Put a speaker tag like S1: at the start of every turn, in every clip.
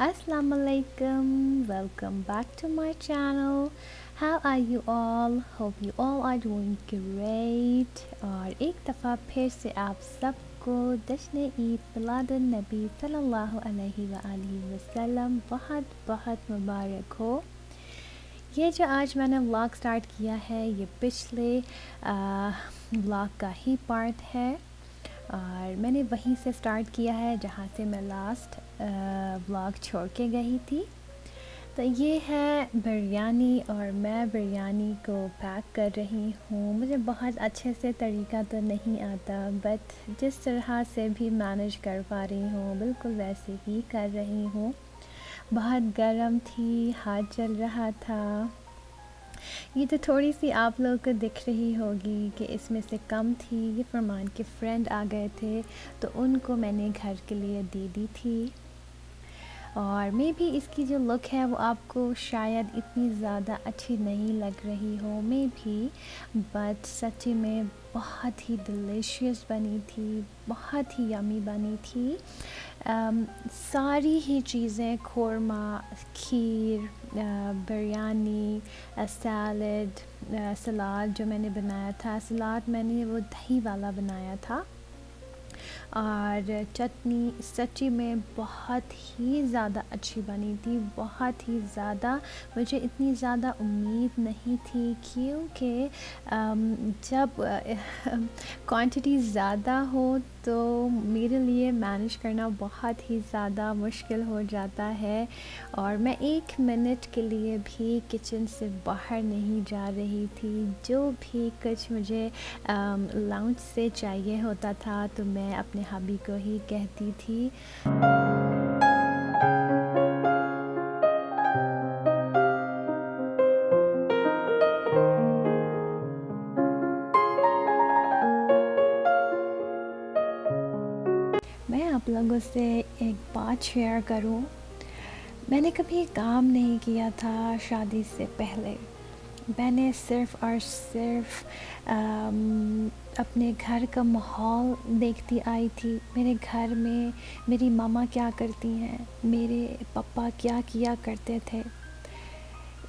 S1: Assalamu alaikum. Welcome back to my channel. How are you all? Hope you all are doing great. और एक दफ़ा फिर से आप सबको जश्न ईद मिलादुन नबी सल्लल्लाहु अलैहि वसल्लम बहुत बहुत मुबारक हो। ये जो आज मैंने व्लॉग स्टार्ट किया है ये पिछले व्लॉग का ही पार्ट है और मैंने वहीं से स्टार्ट किया है जहाँ से मैं लास्ट व्लॉग छोड़ के गई थी। तो ये है बिरयानी और मैं बिरयानी को पैक कर रही हूँ। मुझे बहुत अच्छे से तरीका तो नहीं आता बट जिस तरह से भी मैनेज कर पा रही हूँ बिल्कुल वैसे ही कर रही हूँ। बहुत गर्म थी, हाथ जल रहा था। ये तो थोड़ी सी आप लोगों को दिख रही होगी कि इसमें से कम थी। ये फरमान के फ्रेंड आ गए थे तो उनको मैंने घर के लिए दे दी थी। और मे भी इसकी जो लुक है वो आपको शायद इतनी ज़्यादा अच्छी नहीं लग रही हो मे भी, बट सच्ची में बहुत ही डिलीशियस बनी थी, बहुत ही यमी बनी थी। सारी ही चीज़ें खुरमा, खीर, बिरयानी, सैलड, सलाद जो मैंने बनाया था, सलाद मैंने वो दही वाला बनाया था और चटनी सच्ची में बहुत ही ज़्यादा अच्छी बनी थी, बहुत ही ज़्यादा। मुझे इतनी ज़्यादा उम्मीद नहीं थी क्योंकि जब क्वांटिटी ज़्यादा हो तो मेरे लिए मैनेज करना बहुत ही ज़्यादा मुश्किल हो जाता है और मैं 1 मिनट के लिए भी किचन से बाहर नहीं जा रही थी। जो भी कुछ मुझे लाउंज से चाहिए होता था तो मैं अपने हबी को ही कहती थी। मैं आप लोगों से एक बात शेयर करूं। मैंने कभी काम नहीं किया था शादी से पहले। मैंने सिर्फ़ और सिर्फ अपने घर का माहौल देखती आई थी। मेरे घर में मेरी मम्मा क्या करती हैं, मेरे पापा क्या किया करते थे,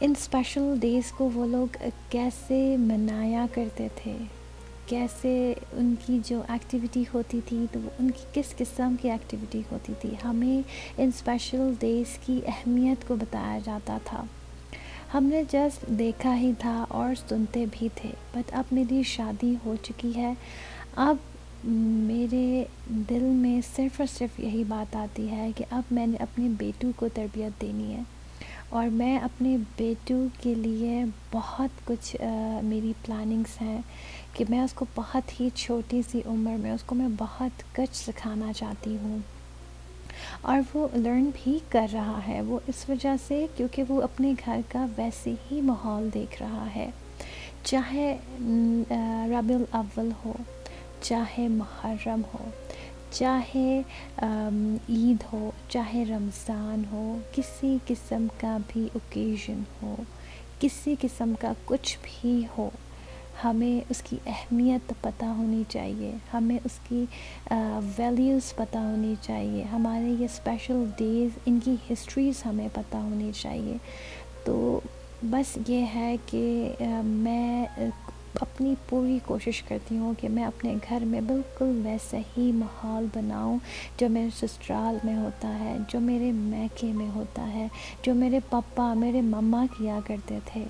S1: इन स्पेशल डेज़ को वो लोग कैसे मनाया करते थे, कैसे उनकी जो एक्टिविटी होती थी तो वो उनकी किस किस्म की एक्टिविटी होती थी। हमें इन स्पेशल डेज़ की अहमियत को बताया जाता था। हमने जस्ट देखा ही था और सुनते भी थे। बट अब मेरी शादी हो चुकी है। अब मेरे दिल में सिर्फ़ और सिर्फ यही बात आती है कि अब मैंने अपने बेटू को तरबियत देनी है और मैं अपने बेटू के लिए बहुत कुछ मेरी प्लानिंग्स हैं कि मैं उसको बहुत ही छोटी सी उम्र में उसको मैं बहुत कुछ सिखाना चाहती हूँ और वो लर्न भी कर रहा है। वो इस वजह से क्योंकि वो अपने घर का वैसे ही माहौल देख रहा है, चाहे रबीउल अव्वल हो, चाहे मुहर्रम हो, चाहे ईद हो, चाहे रमज़ान हो, किसी किस्म का भी ओकेज़न हो, किसी किस्म का कुछ भी हो, हमें उसकी अहमियत पता होनी चाहिए, हमें उसकी वैल्यूज़ पता होनी चाहिए। हमारे ये स्पेशल डेज़ इनकी हिस्ट्रीज़ हमें पता होनी चाहिए। तो बस ये है कि मैं अपनी पूरी कोशिश करती हूँ कि मैं अपने घर में बिल्कुल वैसा ही माहौल बनाऊँ जो मेरे ससुराल में होता है, जो मेरे मैके में होता है, जो मेरे पापा मेरे मम्मा किया करते थे।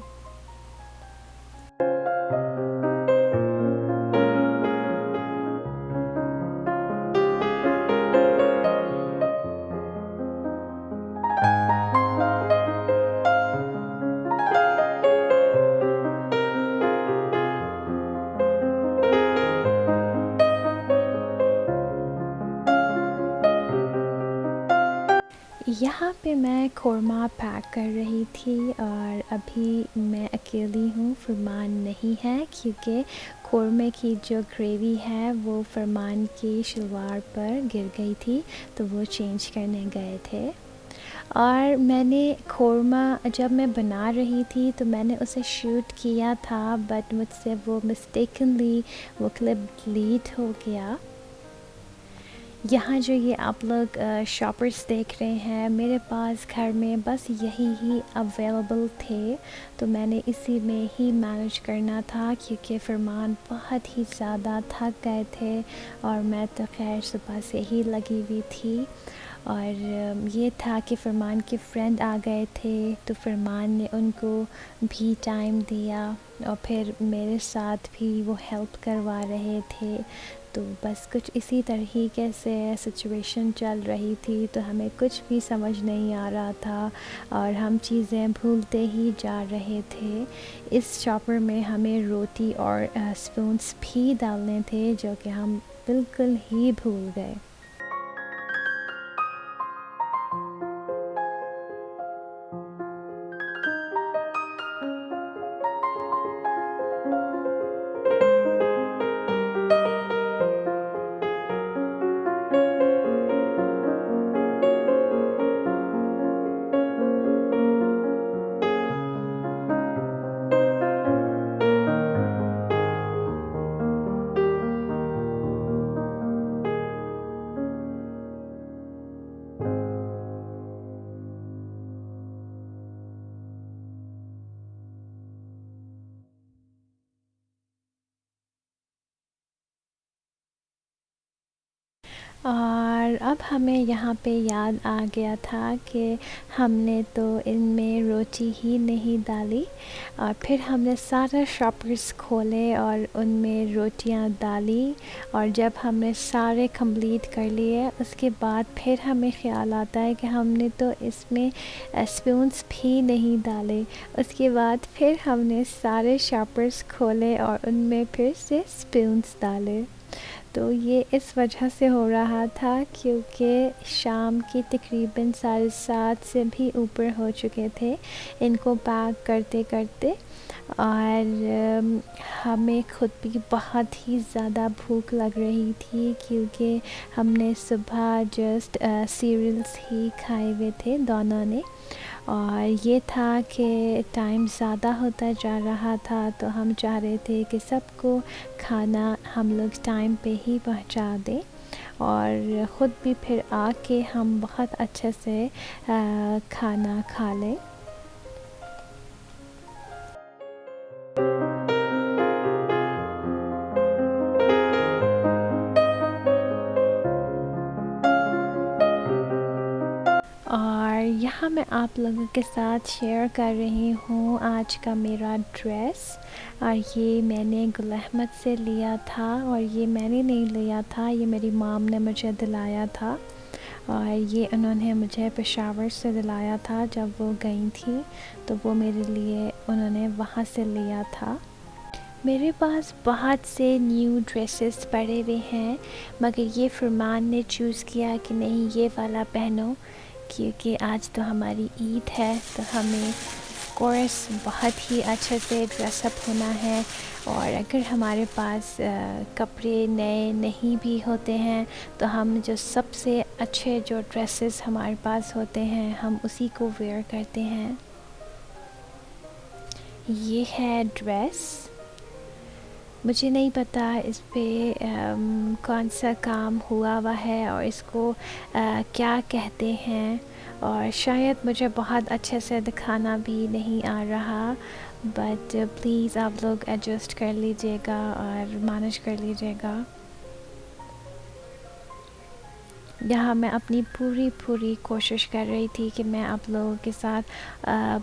S1: यहाँ पे मैं खुरमा पैक कर रही थी और अभी मैं अकेली हूँ, फरमान नहीं है क्योंकि खुरमे की जो ग्रेवी है वो फरमान की शलवार पर गिर गई थी तो वो चेंज करने गए थे। और मैंने खुरमा जब मैं बना रही थी तो मैंने उसे शूट किया था बट मुझसे वो मिस्टेकनली वो क्लिप डिलीट हो गया। यहाँ जो ये आप लोग शॉपर्स देख रहे हैं, मेरे पास घर में बस यही ही अवेलेबल थे, तो मैंने इसी में ही मैनेज करना था क्योंकि फरमान बहुत ही ज़्यादा थक गए थे और मैं तो खैर सुबह से ही लगी हुई थी। और ये था कि फरमान के फ्रेंड आ गए थे, तो फरमान ने उनको भी टाइम दिया और फिर मेरे साथ भी वो हेल्प करवा रहे थे। तो बस कुछ इसी तरीके से सिचुएशन चल रही थी, तो हमें कुछ भी समझ नहीं आ रहा था और हम चीज़ें भूलते ही जा रहे थे। इस चॉपर में हमें रोटी और स्पून्स भी डालने थे जो कि हम बिल्कुल ही भूल गए। और अब हमें यहाँ पे याद आ गया था कि हमने तो इनमें रोटी ही नहीं डाली, और फिर हमने सारा शॉपर्स खोले और उनमें रोटियाँ डाली। और जब हमने सारे कंप्लीट कर लिए उसके बाद फिर हमें ख़्याल आता है कि हमने तो इसमें स्पून्स भी नहीं डाले। उसके बाद फिर हमने सारे शॉपर्स खोले और उनमें फिर से स्पून्स डाले। तो ये इस वजह से हो रहा था क्योंकि शाम के तकरीबन 7:30 से भी ऊपर हो चुके थे इनको पैक करते करते। और हमें खुद भी बहुत ही ज़्यादा भूख लग रही थी क्योंकि हमने सुबह जस्ट सीरियल्स ही खाए हुए थे दोनों ने। और ये था कि टाइम ज़्यादा होता जा रहा था, तो हम चाह रहे थे कि सबको खाना हम लोग टाइम पे ही पहुंचा दें और ख़ुद भी फिर आके हम बहुत अच्छे से खाना खा लें। और यहाँ मैं आप लोगों के साथ शेयर कर रही हूँ आज का मेरा ड्रेस। और ये मैंने गुल अहमद से लिया था, और ये मैंने नहीं लिया था, ये मेरी मॉम ने मुझे दिलाया था। और ये उन्होंने मुझे पेशावर से दिलाया था जब वो गई थी, तो वो मेरे लिए उन्होंने वहाँ से लिया था। मेरे पास बहुत से न्यू ड्रेसेस पड़े हुए हैं, मगर ये फरमान ने चूज़ किया कि नहीं ये वाला पहनो क्योंकि आज तो हमारी ईद है, तो हमें कोर्स बहुत ही अच्छे से ड्रेसअप होना है। और अगर हमारे पास कपड़े नए नहीं भी होते हैं तो हम जो सबसे अच्छे जो ड्रेसेस हमारे पास होते हैं हम उसी को वेयर करते हैं। ये है ड्रेस। मुझे नहीं पता इस पे कौन सा काम हुआ हुआ है और इसको क्या कहते हैं, और शायद मुझे बहुत अच्छे से दिखाना भी नहीं आ रहा, बट प्लीज़ आप लोग एडजस्ट कर लीजिएगा और मैनेज कर लीजिएगा। यहाँ मैं अपनी पूरी कोशिश कर रही थी कि मैं आप लोगों के साथ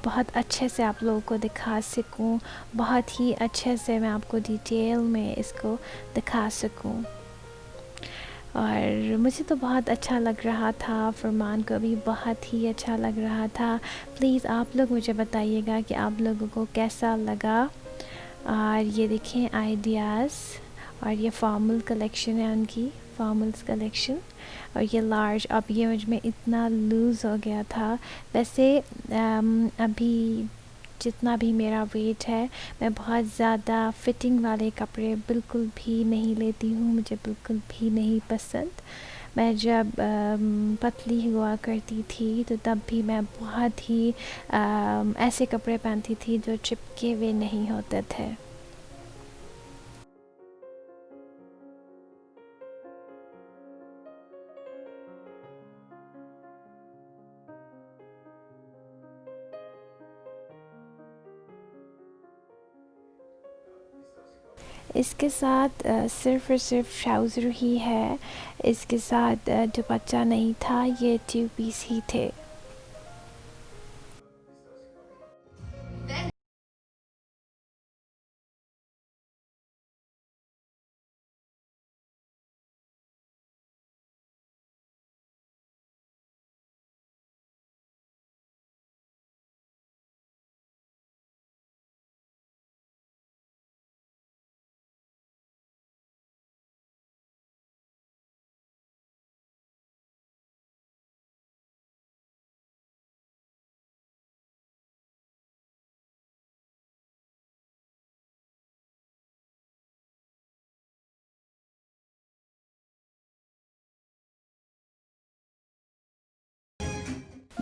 S1: बहुत अच्छे से आप लोगों को दिखा सकूं, बहुत ही अच्छे से मैं आपको डिटेल में इसको दिखा सकूं। और मुझे तो बहुत अच्छा लग रहा था, फरमान को भी बहुत ही अच्छा लग रहा था। प्लीज़ आप लोग मुझे बताइएगा कि आप लोगों को कैसा लगा। और ये देखें आइडियाज़, और ये फॉर्मल कलेक्शन है उनकी, फॉर्मल्स कलेक्शन। और ये लार्ज, अब ये मुझ में इतना लूज़ हो गया था। वैसे अभी जितना भी मेरा वेट है, मैं बहुत ज़्यादा फ़िटिंग वाले कपड़े बिल्कुल भी नहीं लेती हूँ, मुझे बिल्कुल भी नहीं पसंद। मैं जब पतली हुआ करती थी तो तब भी मैं बहुत ही ऐसे कपड़े पहनती थी जो चिपके हुए नहीं होते थे। इसके साथ सिर्फ़ और सिर्फ ट्राउज़र ही है, इसके साथ दुपट्टा नहीं था, ये 2 पीस ही थे।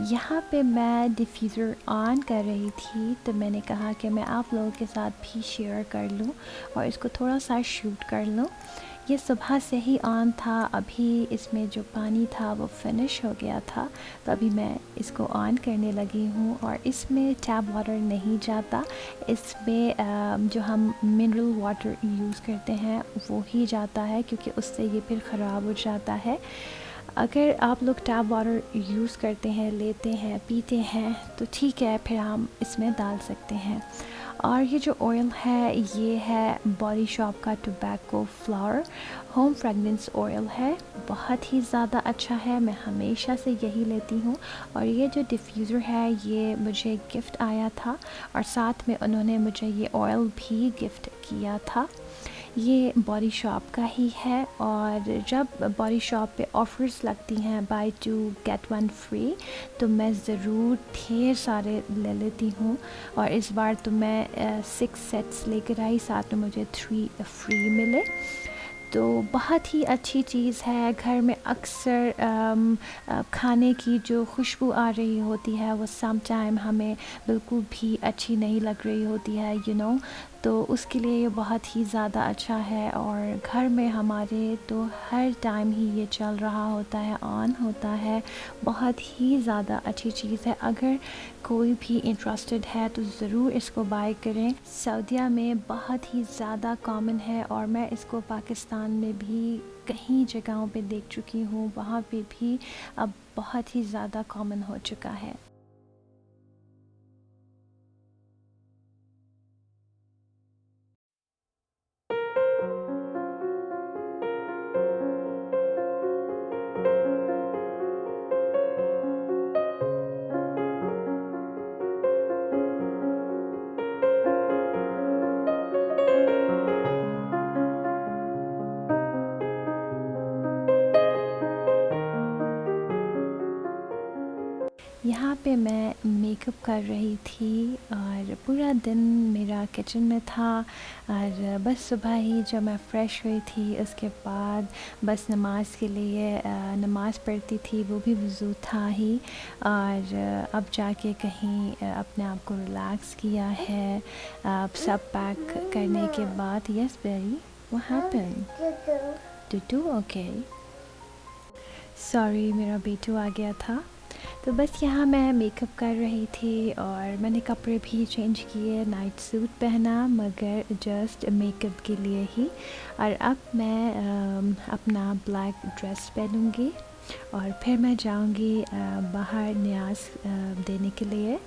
S1: यहाँ पे मैं डिफ्यूज़र ऑन कर रही थी, तो मैंने कहा कि मैं आप लोगों के साथ भी शेयर कर लूँ और इसको थोड़ा सा शूट कर लूँ। ये सुबह से ही ऑन था, अभी इसमें जो पानी था वो फिनिश हो गया था, तो अभी मैं इसको ऑन करने लगी हूँ। और इसमें टैप वाटर नहीं जाता, इसमें जो हम मिनरल वाटर यूज़ करते हैं वो ही जाता है, क्योंकि उससे ये फिर ख़राब हो जाता है। अगर आप लोग टैप वाटर यूज़ करते हैं, लेते हैं, पीते हैं, तो ठीक है, फिर हम इसमें डाल सकते हैं। और ये जो ऑयल है, ये है बॉडी शॉप का tobacco flower home fragrance oil है, बहुत ही ज़्यादा अच्छा है, मैं हमेशा से यही लेती हूँ। और ये जो डिफ्यूज़र है, ये मुझे गिफ्ट आया था और साथ में उन्होंने मुझे ये ऑयल भी गिफ्ट किया था। ये बॉडी शॉप का ही है, और जब बॉडी शॉप पे ऑफ़र्स लगती हैं बाय 2 गेट 1 फ्री, तो मैं ज़रूर ढेर सारे ले लेती हूँ। और इस बार तो मैं 6 सेट्स लेकर आई, साथ में मुझे 3 फ्री मिले। तो बहुत ही अच्छी चीज़ है। घर में अक्सर खाने की जो खुशबू आ रही होती है, वो सम टाइम हमें बिल्कुल भी अच्छी नहीं लग रही होती है, तो उसके लिए ये बहुत ही ज़्यादा अच्छा है। और घर में हमारे तो हर टाइम ही ये चल रहा होता है, ऑन होता है, बहुत ही ज़्यादा अच्छी चीज़ है। अगर कोई भी इंटरेस्टेड है तो ज़रूर इसको बाय करें। सऊदीया में बहुत ही ज़्यादा कॉमन है, और मैं इसको पाकिस्तान में भी कई जगहों पे देख चुकी हूँ, वहाँ पे भी अब बहुत ही ज़्यादा कॉमन हो चुका है। यहाँ पे मैं मेकअप कर रही थी, और पूरा दिन मेरा किचन में था। और बस सुबह ही जब मैं फ़्रेश हुई थी, उसके बाद बस नमाज के लिए नमाज़ पढ़ती थी, वो भी वज़ू था ही। और अब जाके कहीं अपने आप को रिलैक्स किया है। अब सब पैक करने के बाद, यस बेरी, व्हाट हैपेंड? टूटू, ओके, सॉरी, मेरा बेटू आ गया था। तो बस यहाँ मैं मेकअप कर रही थी, और मैंने कपड़े भी चेंज किए, नाइट सूट पहना, मगर जस्ट मेकअप के लिए ही। और अब मैं अपना ब्लैक ड्रेस पहनूँगी, और फिर मैं जाऊँगी बाहर न्याज़ देने के लिए।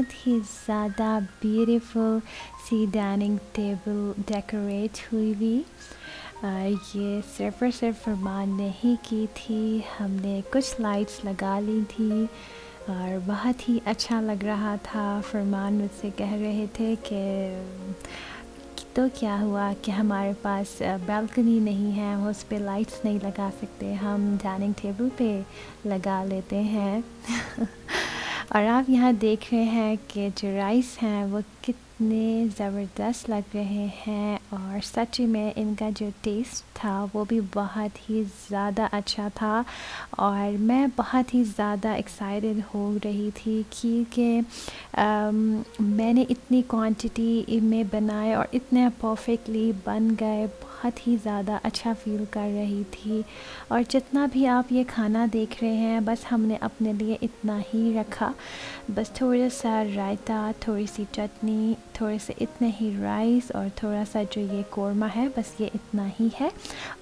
S1: बहुत ही ज़्यादा ब्यूटीफुल सी डाइनिंग टेबल डेकोरेट हुई हुई। ये सिर्फ़ और सिर्फ फरमान ने ही की थी। हमने कुछ लाइट्स लगा ली थी और बहुत ही अच्छा लग रहा था। फरमान मुझसे कह रहे थे कि तो क्या हुआ कि हमारे पास बालकनी नहीं है, हम उस पे लाइट्स नहीं लगा सकते, हम डाइनिंग टेबल पे लगा लेते हैं। और आप यहाँ देख रहे हैं कि जो राइस हैं वो कितने ज़बरदस्त लग रहे हैं और सच में इनका जो टेस्ट था वो भी बहुत ही ज़्यादा अच्छा था। और मैं बहुत ही ज़्यादा एक्साइटेड हो रही थी क्योंकि मैंने इतनी क्वांटिटी में बनाए और इतने परफेक्टली बन गए, बहुत ही ज़्यादा अच्छा फ़ील कर रही थी। और जितना भी आप ये खाना देख रहे हैं बस हमने अपने लिए इतना ही रखा, बस थोड़ा सा रायता, थोड़ी सी चटनी, थोड़े से इतने ही राइस और थोड़ा सा जो ये कोरमा है, बस ये इतना ही है।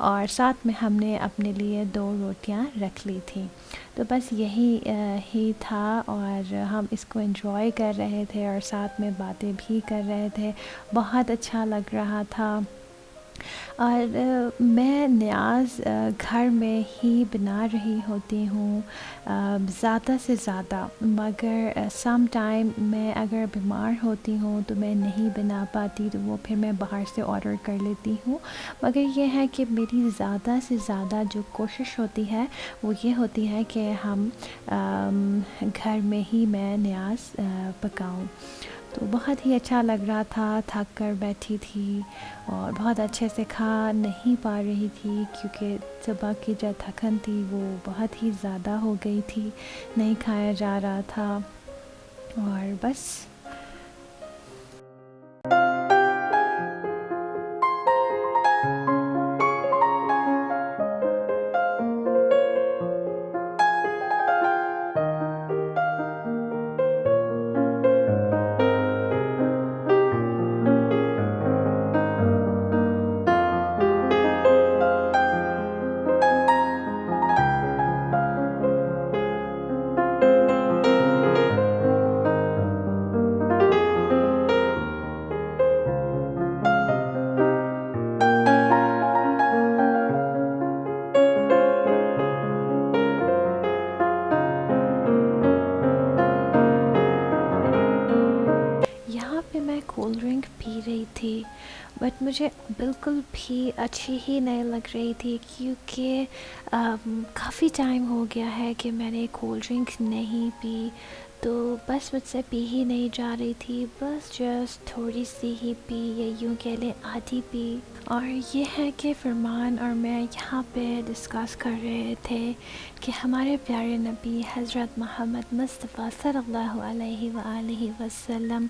S1: और साथ में हमने अपने लिए 2 रोटियां रख ली थी। तो बस यही ही था और हम इसको एंजॉय कर रहे थे और साथ में बातें भी कर रहे थे। बहुत अच्छा लग रहा था। और मैं न्याज़ घर में ही बना रही होती हूँ ज़्यादा से ज़्यादा, मगर सम टाइम मैं अगर बीमार होती हूँ तो मैं नहीं बना पाती, तो वो फिर मैं बाहर से ऑर्डर कर लेती हूँ। मगर ये है कि मेरी ज़्यादा से ज़्यादा जो कोशिश होती है वो ये होती है कि हम घर में ही मैं न्याज़ पकाऊँ। तो बहुत ही अच्छा लग रहा था। थक कर बैठी थी और बहुत अच्छे से खा नहीं पा रही थी क्योंकि सुबह की जो थकन थी वो बहुत ही ज़्यादा हो गई थी, नहीं खाया जा रहा था और बस। यहाँ पे मैं कोल्ड ड्रिंक पी रही थी, बट मुझे बिल्कुल भी अच्छी ही नहीं लग रही थी क्योंकि काफ़ी टाइम हो गया है कि मैंने कोल्ड ड्रिंक नहीं पी। तो बस मुझसे पी ही नहीं जा रही थी, बस जस्ट थोड़ी सी ही पी, या यूँ कह लें आधी पी। और ये है कि फरमान और मैं यहाँ पे डिस्कस कर रहे थे कि हमारे प्यारे नबी हज़रत मोहम्मद मुस्तफ़ा सल्लल्लाहु अलैहि वसल्लम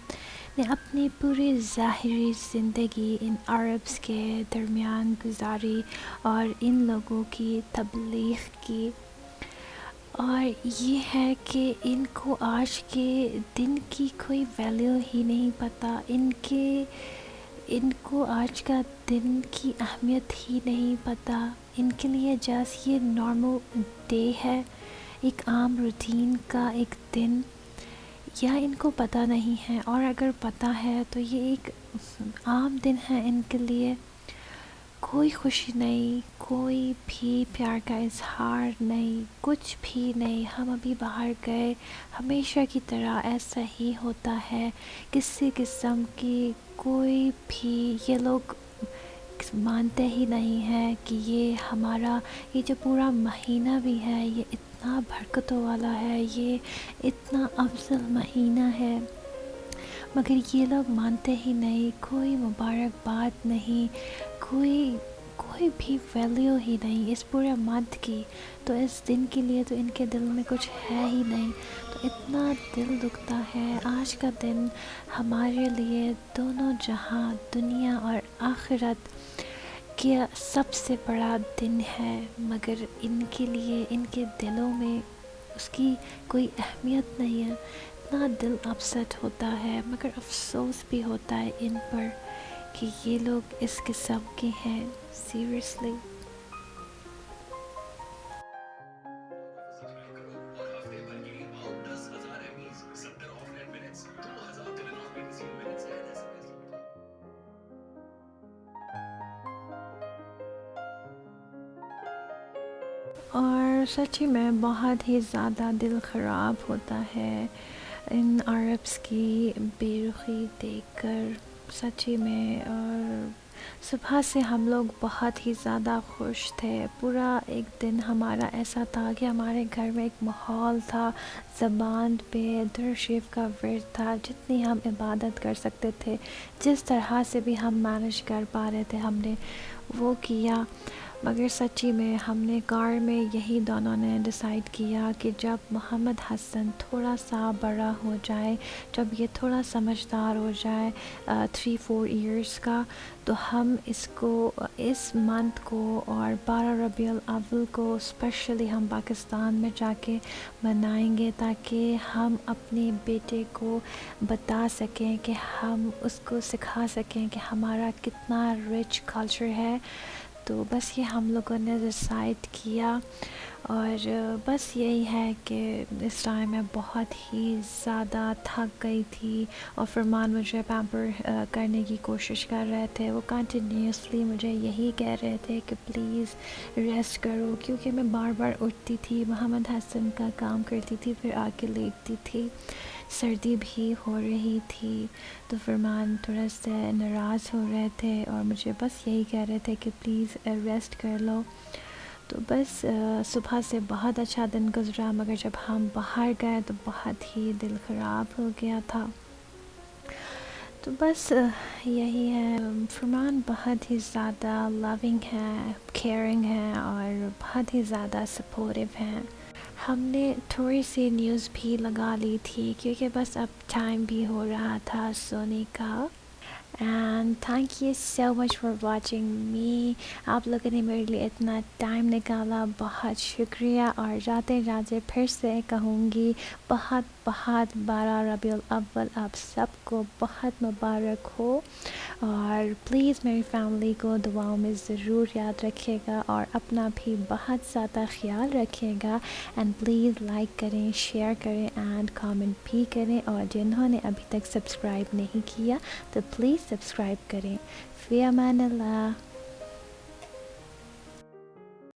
S1: ने अपनी पूरी ज़ाहिरी ज़िंदगी इन अरब्स के दरमियान गुजारी और इन लोगों की तबलीग की। और ये है कि इनको आज के दिन की कोई वैल्यू ही नहीं पता, इनको आज का दिन की अहमियत ही नहीं पता। इनके लिए जस्ट ये नॉर्मल डे है, एक आम रूटीन का एक दिन, या इनको पता नहीं है। और अगर पता है तो ये एक आम दिन है इनके लिए, कोई खुशी नहीं, कोई भी प्यार का इजहार नहीं, कुछ भी नहीं। हम अभी बाहर गए, हमेशा की तरह ऐसा ही होता है, किसी किस्म की कोई भी, ये लोग मानते ही नहीं है कि ये हमारा ये जो पूरा महीना भी है ये इतना बरकतों वाला है, ये इतना अफजल महीना है, मगर ये लोग मानते ही नहीं। कोई मुबारकबाद नहीं, कोई कोई भी वैल्यू ही नहीं इस पूरे मंथ की। तो इस दिन के लिए तो इनके दिल में कुछ है ही नहीं। तो इतना दिल दुखता है। आज का दिन हमारे लिए दोनों जहां, दुनिया और आखिरत के सबसे बड़ा दिन है, मगर इनके लिए इनके दिलों में उसकी कोई अहमियत नहीं है। इतना दिल अपसेट होता है, मगर अफसोस भी होता है इन पर कि ये लोग इस किस्म के हैं। सीरियसली। और सच्ची में बहुत ही ज़्यादा दिल ख़राब होता है इन अरब्स की बेरुखी देखकर, सच्ची में। और सुबह से हम लोग बहुत ही ज़्यादा खुश थे। पूरा एक दिन हमारा ऐसा था कि हमारे घर में एक माहौल था, ज़बान पे दरूद शरीफ का विर्द था, जितनी हम इबादत कर सकते थे, जिस तरह से भी हम मैनेज कर पा रहे थे हमने वो किया। मगर सच्ची में हमने कार में यही दोनों ने डिसाइड किया कि जब मोहम्मद हसन थोड़ा सा बड़ा हो जाए, जब ये थोड़ा समझदार हो जाए 3-4 इयर्स का, तो हम इसको इस मंथ को और 12 रबीउल अव्वल को स्पेशली हम पाकिस्तान में जाके मनाएंगे, ताकि हम अपने बेटे को बता सकें, कि हम उसको सिखा सकें कि हमारा कितना रिच कल्चर है। तो बस ये हम लोगों ने डिसाइड किया। और बस यही है कि इस टाइम मैं बहुत ही ज़्यादा थक गई थी, और फरमान मुझे पैम्पर करने की कोशिश कर रहे थे। वो कंटिन्यूसली मुझे यही कह रहे थे कि प्लीज़ रेस्ट करो, क्योंकि मैं बार बार उठती थी, मोहम्मद हसन का काम करती थी, फिर आके लेटती थी, सर्दी भी हो रही थी। तो फरमान थोड़ा सा नाराज़ हो रहे थे और मुझे बस यही कह रहे थे कि प्लीज़ रेस्ट कर लो। तो बस सुबह से बहुत अच्छा दिन गुजरा, मगर जब हम बाहर गए तो बहुत ही दिल ख़राब हो गया था। तो बस यही है। फरमान बहुत ही ज़्यादा लविंग है, केयरिंग है, और बहुत ही ज़्यादा सपोर्टिव हैं। हमने थोड़ी सी न्यूज़ भी लगा ली थी, क्योंकि बस अब टाइम भी हो रहा था सोने का। And thank you so much for watching me. आप लोगों ने मेरे लिए इतना टाइम निकाला, बहुत शुक्रिया। और जाते जाते फिर से कहूँगी, बहुत बहुत 12 रबीउल अव्वल आप सबको बहुत मुबारक हो। और प्लीज़ मेरी फैमिली को दुआओं में ज़रूर याद रखिएगा, और अपना भी बहुत ज़्यादा ख्याल रखिएगा। एंड प्लीज़ लाइक करें, शेयर करें एंड कमेंट भी करें। और जिन्होंने अभी तक सब्सक्राइब नहीं किया तो प्लीज़ सब्सक्राइब करें। फ़ी अमान अल्लाह।